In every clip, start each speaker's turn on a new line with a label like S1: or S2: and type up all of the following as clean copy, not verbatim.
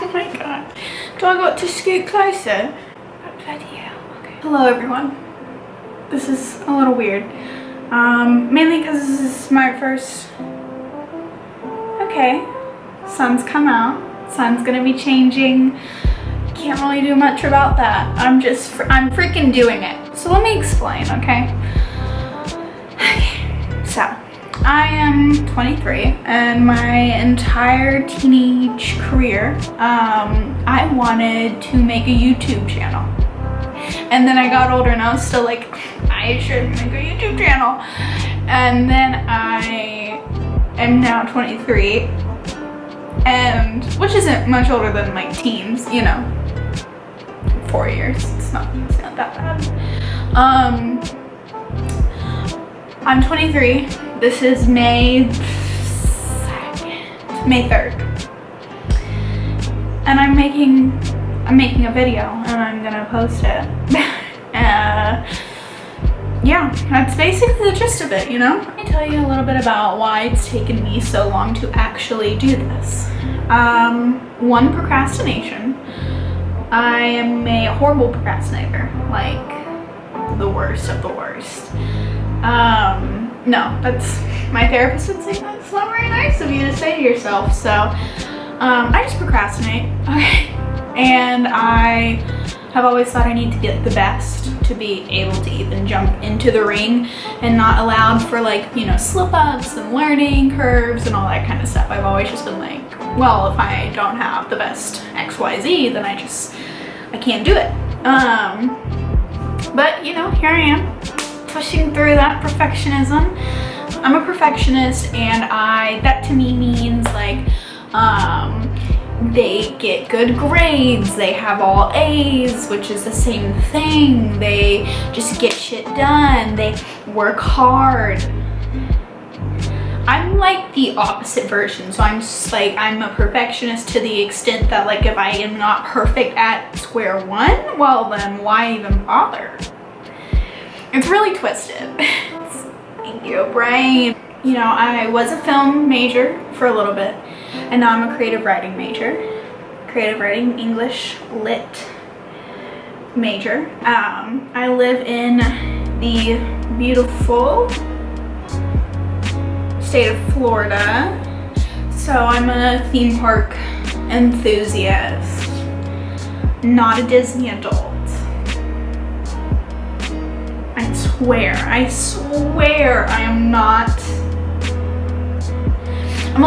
S1: Oh my god. Do I got to scoot closer? Oh, bloody hell. Okay. Hello everyone. This is a little weird. Mainly because this is my first... Okay. Sun's come out. Sun's gonna be changing. Can't really do much about that. I'm freaking doing it. So let me explain, okay? So, I am 23 and my entire teenage career, I wanted to make a YouTube channel. And then I got older and I was still like, I should make a YouTube channel. And then I am now 23, and which isn't much older than my teens, you know. 4 years, it's not that bad. I'm 23. This is May 3rd. And I'm making a video and I'm gonna post it. Yeah, that's basically the gist of it, you know? Let me tell you a little bit about why it's taken me so long to actually do this. One, procrastination. I am a horrible procrastinator, like the worst of the worst. No, that's, my therapist would say that's not very nice of you to say to yourself, so I just procrastinate. Okay. And I have always thought I need to get the best to be able to even jump into the ring and not allowed for, like, you know, slip-ups and learning curves and all that kind of stuff. I've always just been like, well, if I don't have the best XYZ, then I can't do it. But, you know, here I am, pushing through that perfectionism. I'm a perfectionist, and that to me means, like, they get good grades, they have all A's, which is the same thing. They just get shit done, they work hard. I'm like the opposite version, so I'm just like, I'm a perfectionist to the extent that, like, if I am not perfect at square one, well then why even bother? It's really twisted. Thank you, brain. You know, I was a film major for a little bit, and now I'm a creative writing major. Creative writing, English, lit major. I live in the beautiful state of Florida, so I'm a theme park enthusiast, not a Disney adult. I swear I am not. I'm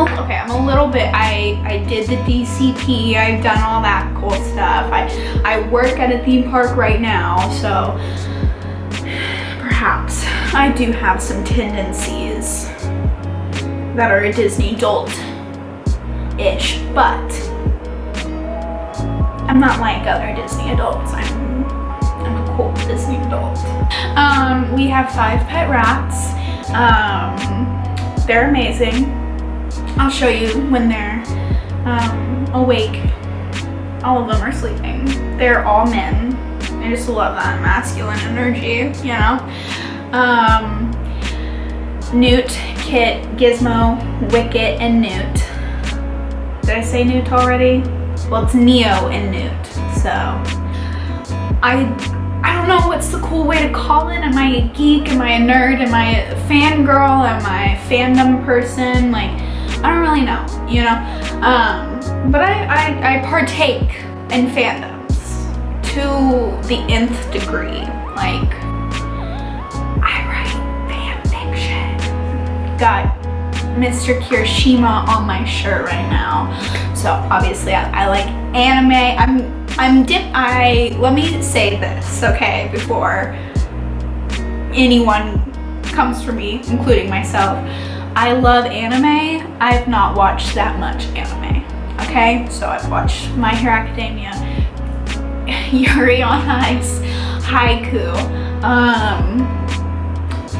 S1: a little bit, I did the DCP, I've done all that cool stuff. I work at a theme park right now, so perhaps I do have some tendencies that are a Disney adult-ish, but I'm not like other Disney adults. I'm a cool Disney adult. We have 5 pet rats. They're amazing. I'll show you when they're awake. All of them are sleeping. They're all men. I just love that masculine energy, you know? Newt, Kit, Gizmo, Wicket, and Newt. Did I say Newt already? Well, it's Neo and Newt, so. I don't know what's the cool way to call it. Am I a geek? Am I a nerd? Am I a fangirl? Am I a fandom person? Like, I don't really know, you know? But I partake in fandoms to the nth degree. Like, I write fan fiction. Got Mr. Kirishima on my shirt right now. So obviously I like anime. Let me say this, okay, before anyone comes for me, including myself. I love anime. I've not watched that much anime, okay? So I've watched My Hero Academia, Yuri on Ice, Haiku,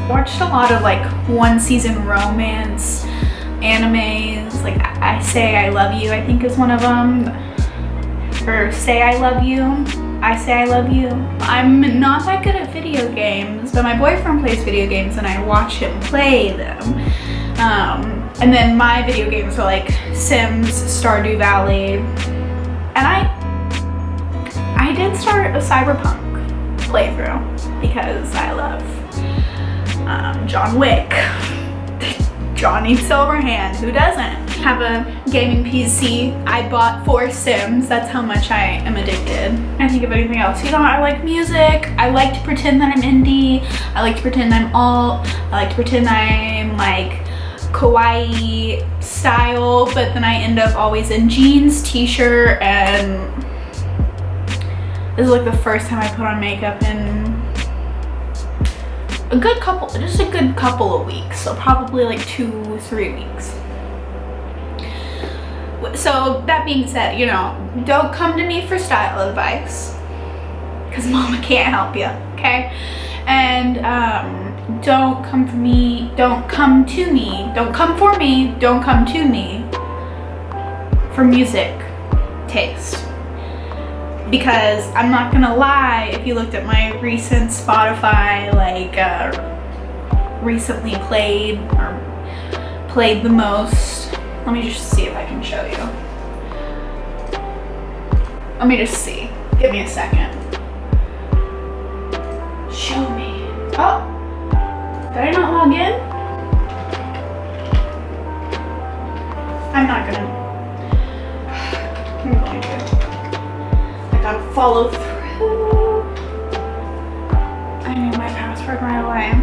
S1: watched a lot of like one-season romance animes, like I Say I Love You, I think is one of them, or Say I Love You, I Say I Love You. I'm not that good at video games, but my boyfriend plays video games and I watch him play them. And then my video games are like Sims, Stardew Valley, And I did start a Cyberpunk playthrough because I love John Wick. Johnny Silverhand, who doesn't? Have a gaming PC. I bought 4 Sims. That's how much I am addicted. I think of anything else. You know, I like music. I like to pretend that I'm indie. I like to pretend I'm alt. I like to pretend I'm like kawaii style, but then I end up always in jeans, t-shirt, and this is like the first time I put on makeup in just a good couple of weeks, so probably like 2-3 weeks. So that being said, you know, don't come to me for style advice because mama can't help you, okay? And don't come for me, don't come to me, don't come for me, don't come to me for music taste. Because I'm not gonna lie, if you looked at my recent Spotify, like recently played or played the most, let me just see if I can show you. Let me just see, give me a second. Show me. Oh, did I not log in? I'm not gonna, I'm going to. Gotta follow through. I knew my password right away.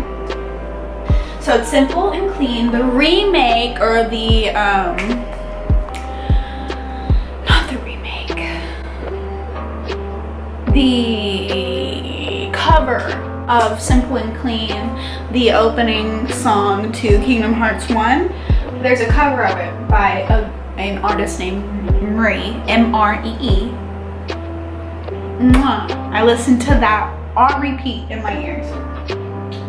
S1: So it's Simple and Clean. The remake, or the not the remake, the cover of Simple and Clean, the opening song to Kingdom Hearts 1. There's a cover of it by an artist named Mree, M-R-E-E. I listened to that on repeat in my ears.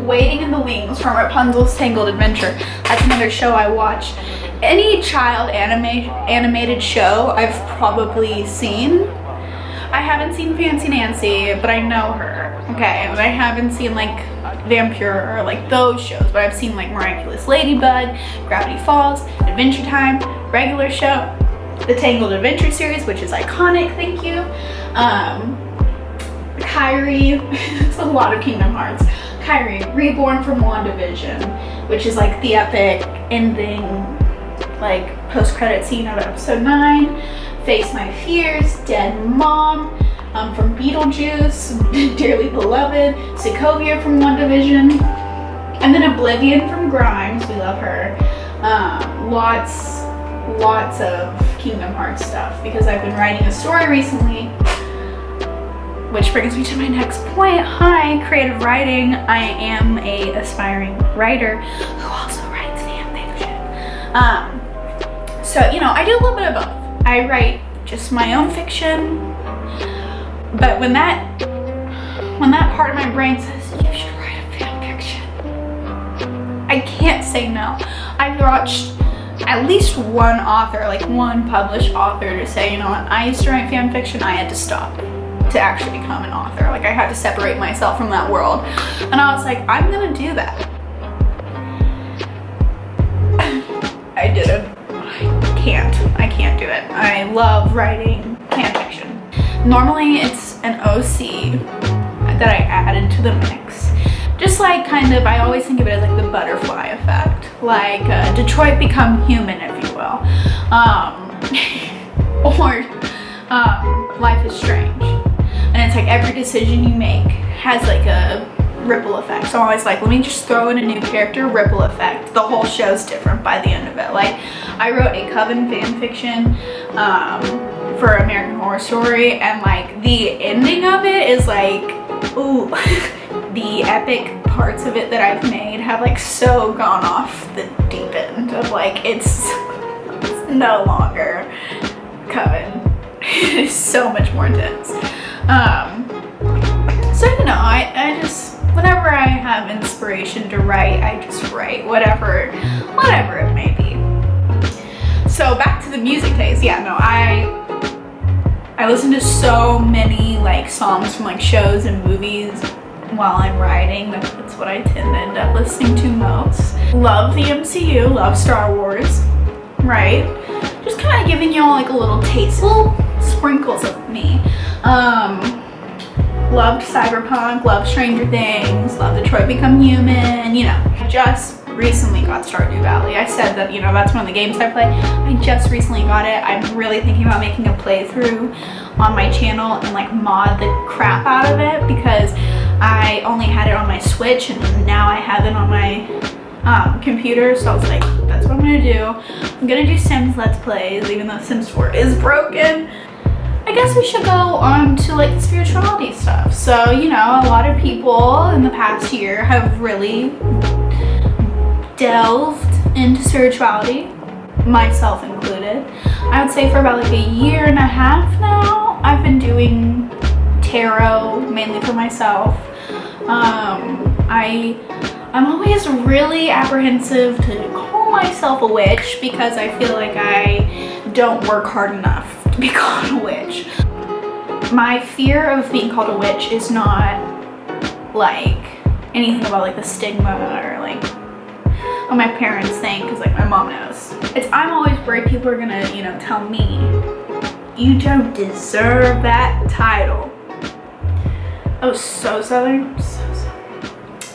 S1: Waiting in the Wings from Rapunzel's Tangled Adventure. That's another show I watch. Any child animated show I've probably seen. I haven't seen Fancy Nancy, but I know her. Okay, and I haven't seen like Vampire or like those shows, but I've seen like Miraculous Ladybug, Gravity Falls, Adventure Time, regular show, the Tangled Adventure series, which is iconic, thank you. Kairi, it's a lot of Kingdom Hearts. Kairi, Reborn from WandaVision, which is like the epic ending, like post-credit scene of episode 9. Face My Fears, Dead Mom, from Beetlejuice, Dearly Beloved, Sokovia from WandaVision, and then Oblivion from Grimes, we love her. Lots of Kingdom Hearts stuff because I've been writing a story recently, which brings me to my next point. Hi, creative writing. I am a aspiring writer who also writes fan fiction. So, you know, I do a little bit of both. I write just my own fiction, but when that part of my brain says, you should write a fan fiction, I can't say no. I've watched at least one author, like one published author, to say, you know what, I used to write fan fiction, I had to stop to actually become an author. Like I had to separate myself from that world. And I was like, I'm gonna do that. I didn't. I can't do it. I love writing fan fiction. Normally it's an OC that I added to the mix. Just like kind of, I always think of it as like the butterfly effect. Like Detroit Become Human, if you will. Or Life is Strange. And it's like every decision you make has like a ripple effect. So I'm always like, let me just throw in a new character, ripple effect. The whole show's different by the end of it. Like I wrote a Coven fan fiction for American Horror Story, and like the ending of it is like, ooh, the epic parts of it that I've made have like so gone off the deep end of like, it's no longer Coven. It's so much more intense. So you know, I just, whenever I have inspiration to write, I just write whatever it may be. So back to the music taste. Yeah, no, I listen to so many like songs from like shows and movies while I'm writing. That's what I tend to end up listening to most. Love the MCU, love Star Wars, right? Just kind of giving y'all like a little taste, little sprinkles of me. Loved Cyberpunk, loved Stranger Things, loved Detroit Become Human, you know. I just recently got Stardew Valley. I said that, you know, that's one of the games I play. I just recently got it. I'm really thinking about making a playthrough on my channel and like mod the crap out of it, because I only had it on my Switch and now I have it on my computer. So I was like, that's what I'm gonna do. I'm gonna do Sims Let's Plays, even though Sims 4 is broken. I guess we should go on to like spirituality stuff. So, you know, a lot of people in the past year have really delved into spirituality, myself included. I would say for about like a year and a half now, I've been doing tarot mainly for myself. I'm always really apprehensive to call myself a witch because I feel like I don't work hard enough to be called a witch. My fear of being called a witch is not like anything about like the stigma or like what my parents think, because like my mom knows. I'm always worried people are gonna, you know, tell me, you don't deserve that title. Oh, so southern, so southern.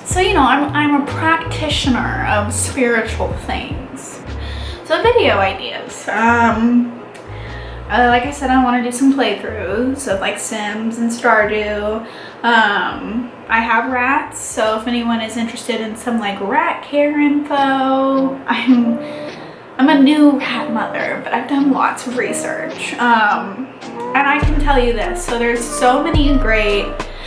S1: So, you know, I'm a practitioner of spiritual things. So video ideas. Like I said, I want to do some playthroughs of like Sims and Stardew. I have rats, so if anyone is interested in some like rat care info, I'm a new rat mother, but I've done lots of research. And I can tell you this, so there's so many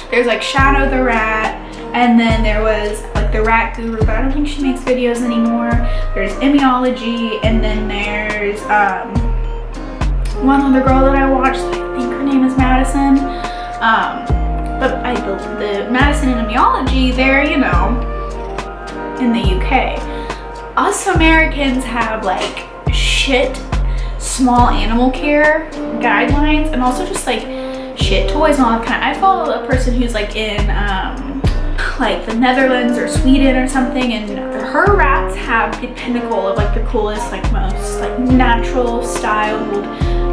S1: there's like Shadow the Rat, and then there was like the Rat Guru, but I don't think she makes videos anymore. There's Emiology, and then there's one other girl that I watched, I think her name is Madison. But the Madison and Emiology, they're, you know, in the UK. Us Americans have like shit small animal care guidelines, and also just like shit toys and all that kind of. I follow a person who's like in like the Netherlands or Sweden or something, and her rats have the pinnacle of like the coolest, like most like natural styled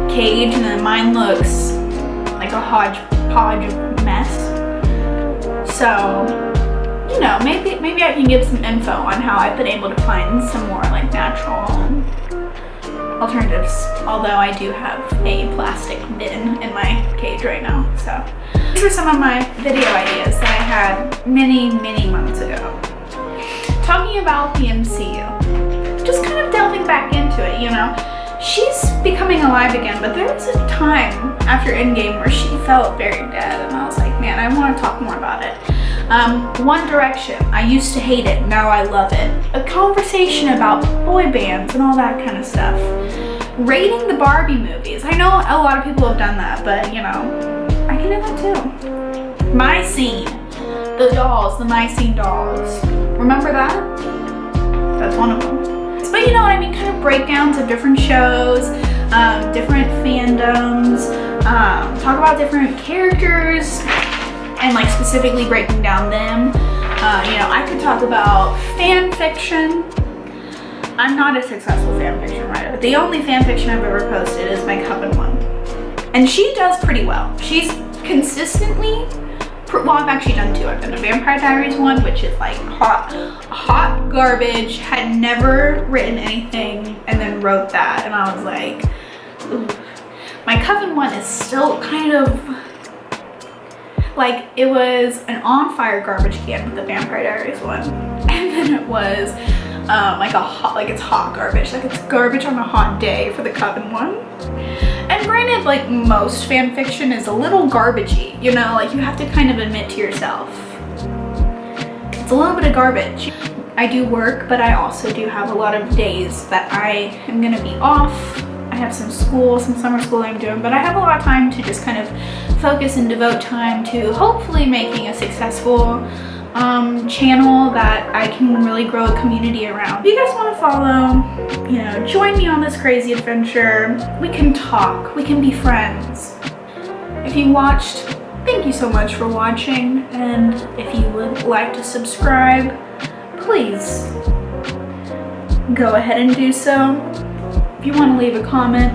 S1: cage, and then mine looks like a hodgepodge of mess. So, you know, maybe I can give some info on how I've been able to find some more like natural alternatives, although I do have a plastic bin in my cage right now. So these are some of my video ideas that I had many months ago. Talking about the MCU, just kind of delving back into it, you know. She's becoming alive again, but there was a time after Endgame where she felt very dead, and I was like, man, I want to talk more about it. One Direction, I used to hate it, now I love it. A conversation about boy bands and all that kind of stuff. Rating the Barbie movies. I know a lot of people have done that, but you know, I can do that too. My Scene, the dolls, the My Scene dolls. Remember that? That's one of them. But you know what I mean, kind of breakdowns of different shows, different fandoms, talk about different characters, and like specifically breaking down them. You know, I could talk about fan fiction. I'm not a successful fan fiction writer. The only fan fiction I've ever posted is my Coven one. And she does pretty well. She's consistently, well, I've actually done two. I've done a Vampire Diaries one, which is like hot garbage, had never written anything, and then wrote that, and I was like, ooh. My Coven one is still kind of like, it was an on fire garbage can with the Vampire Diaries one, and then it was like it's hot garbage, like it's garbage on a hot day for the Coven one. And granted, like most fan fiction is a little garbagey, you know, like you have to kind of admit to yourself, it's a little bit of garbage. I do work, but I also do have a lot of days that I am gonna be off. I have some summer school I'm doing, but I have a lot of time to just kind of focus and devote time to hopefully making a successful channel that I can really grow a community around. If you guys want to follow, you know, join me on this crazy adventure. We can talk, we can be friends. If you watched, thank you so much for watching, and if you would like to subscribe, please go ahead and do so. If you want to leave a comment,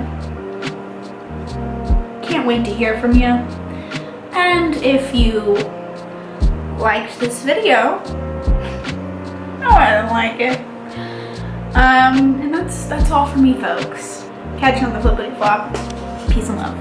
S1: can't can't wait to hear from you. And if you liked this video, oh, I didn't like it. And that's all for me, folks. Catch you on the flippity flop. Peace and love.